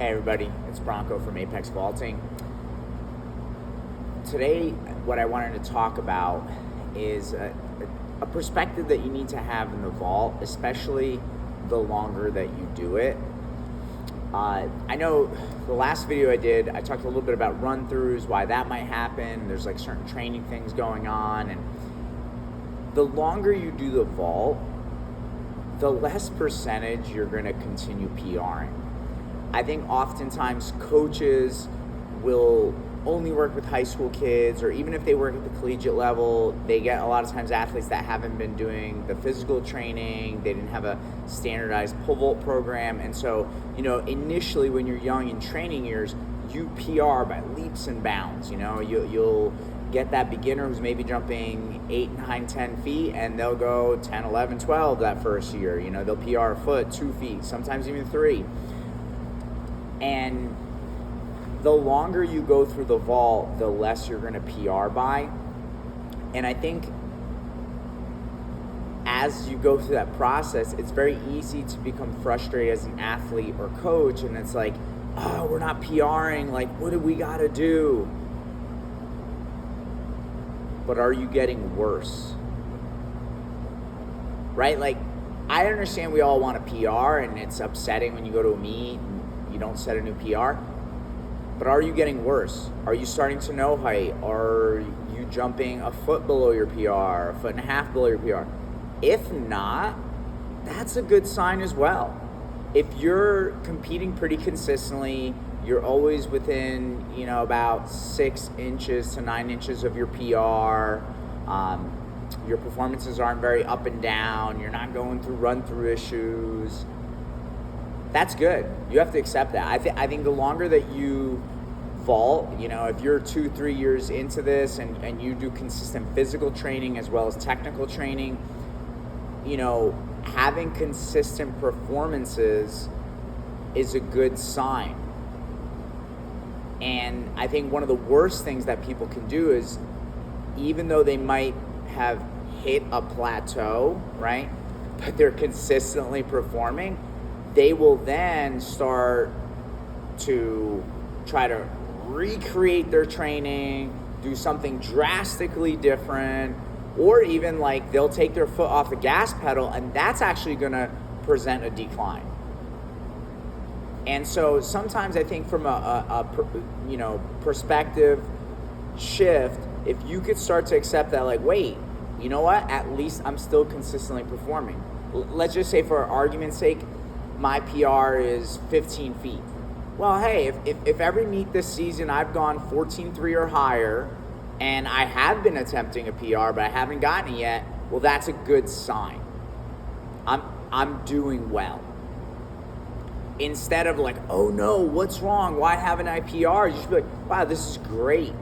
Hey everybody, it's Bronco from Apex Vaulting. Today, what I wanted to talk about is a perspective that you need to have in the vault, especially the longer that you do it. I know the last video I did, I talked a little bit about run-throughs, why that might happen. There's like certain training things going on, and the longer you do the vault, the less percentage you're going to continue PRing. I think oftentimes coaches will only work with high school kids, or even if they work at the collegiate level, they get a lot of times athletes that haven't been doing the physical training, they didn't have a standardized pole vault program, and so, initially when you're young in training years, you PR by leaps and bounds. You'll get that beginner who's maybe jumping 8, 9, 10 feet, and they'll go 10, 11, 12 that first year. They'll PR a foot, 2 feet, sometimes even 3. And the longer you go through the vault, the less you're going to PR by. And I think as you go through that process, it's very easy to become frustrated as an athlete or coach. And it's like, oh, we're not PRing. Like, what do we got to do? But are you getting worse? Right? Like, I understand we all want to PR, and it's upsetting when you go to a meet and you don't set a new PR. But are you getting worse? Are you starting to know height? Are you jumping a foot below your PR, a foot and a half below your PR? If not, that's a good sign as well. If you're competing pretty consistently, you're always within, about 6 inches to 9 inches of your PR. Your performances aren't very up and down. You're not going through run-through issues. That's good. You have to accept that. I think the longer that you vault, if you're 2-3 years into this and you do consistent physical training as well as technical training, having consistent performances is a good sign. And I think one of the worst things that people can do is, even though they might have hit a plateau, right, but they're consistently performing, they will then start to try to recreate their training, do something drastically different, or even like they'll take their foot off the gas pedal, and that's actually going to present a decline. And so sometimes I think from a perspective shift, if you could start to accept that, like, wait, you know what? At least I'm still consistently performing. Let's just say, for argument's sake, my PR is 15 feet. Well, hey, if every meet this season I've gone 14.3 or higher, and I have been attempting a PR, but I haven't gotten it yet, well, that's a good sign. I'm doing well. Instead of like, oh no, what's wrong? Why haven't I PR? You should be like, wow, this is great.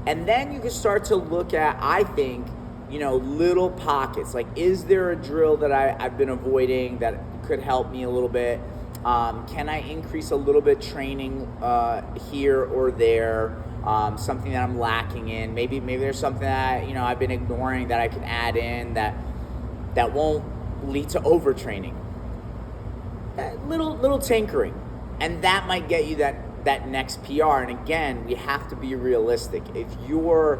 And then you can start to look at, I think, little pockets. Like, is there a drill that I've been avoiding that could help me a little bit? Can I increase a little bit training here or there? Something that I'm lacking in. Maybe there's something that I've been ignoring that I can add in that won't lead to overtraining. Little tinkering, and that might get you that next PR. And again, we have to be realistic. If you're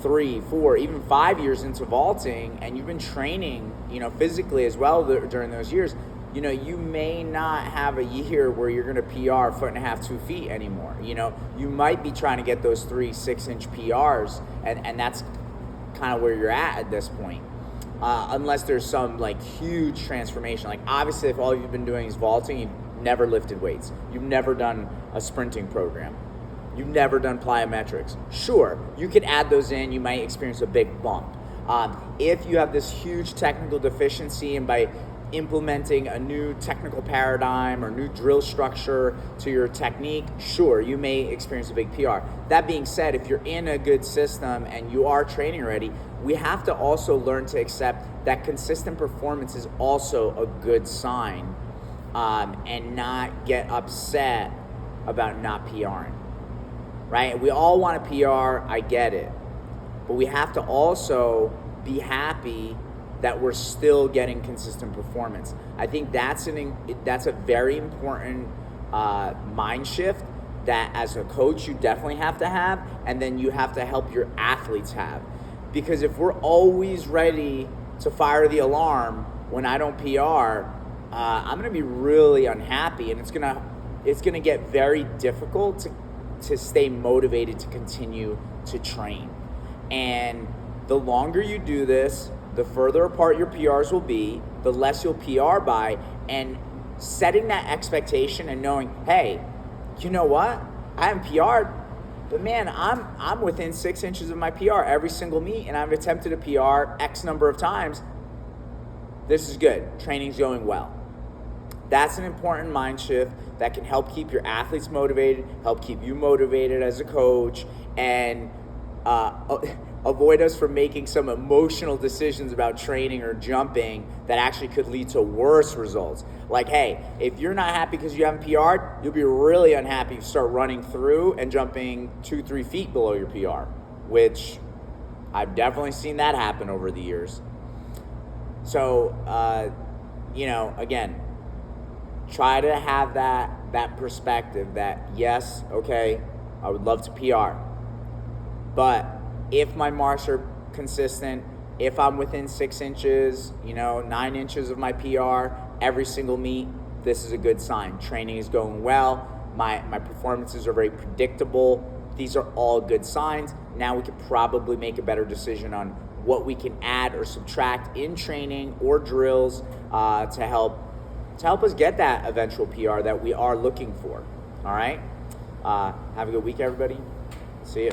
3, 4, even 5 years into vaulting, and you've been training, physically as well during those years, you may not have a year where you're going to PR 1.5 feet, 2 feet anymore. You might be trying to get those 3-6 inch PRs, and that's kind of where you're at this point. Unless there's some like huge transformation. Like, obviously, if all you've been doing is vaulting, you've never lifted weights, you've never done a sprinting program, you've never done plyometrics, sure, you could add those in, you might experience a big bump. If you have this huge technical deficiency, and by implementing a new technical paradigm or new drill structure to your technique, sure, you may experience a big PR. That being said, if you're in a good system and you are training already, we have to also learn to accept that consistent performance is also a good sign, and not get upset about not PRing, right? We all want to PR, I get it, but we have to also be happy that we're still getting consistent performance. I think that's a very important mind shift that as a coach you definitely have to have, and then you have to help your athletes have. Because if we're always ready to fire the alarm when I don't PR, I'm gonna be really unhappy, and it's gonna get very difficult to stay motivated to continue to train. And the longer you do this, the further apart your PRs will be, the less you'll PR by, and setting that expectation and knowing, hey, you know what? I haven't PR'd, but man, I'm within 6 inches of my PR every single meet, and I've attempted a PR X number of times. This is good. Training's going well. That's an important mind shift that can help keep your athletes motivated, help keep you motivated as a coach, and avoid us from making some emotional decisions about training or jumping that actually could lead to worse results. Like, hey, if you're not happy because you haven't PR'd, you'll be really unhappy if you start running through and jumping 2-3 feet below your PR, which I've definitely seen that happen over the years. So, again, try to have that perspective that, yes, okay, I would love to PR, but if my marks are consistent, if I'm within 6 inches, 9 inches of my PR every single meet, this is a good sign. Training is going well. My performances are very predictable. These are all good signs. Now we could probably make a better decision on what we can add or subtract in training or drills to help us get that eventual PR that we are looking for. All right? Have a good week, everybody. See you.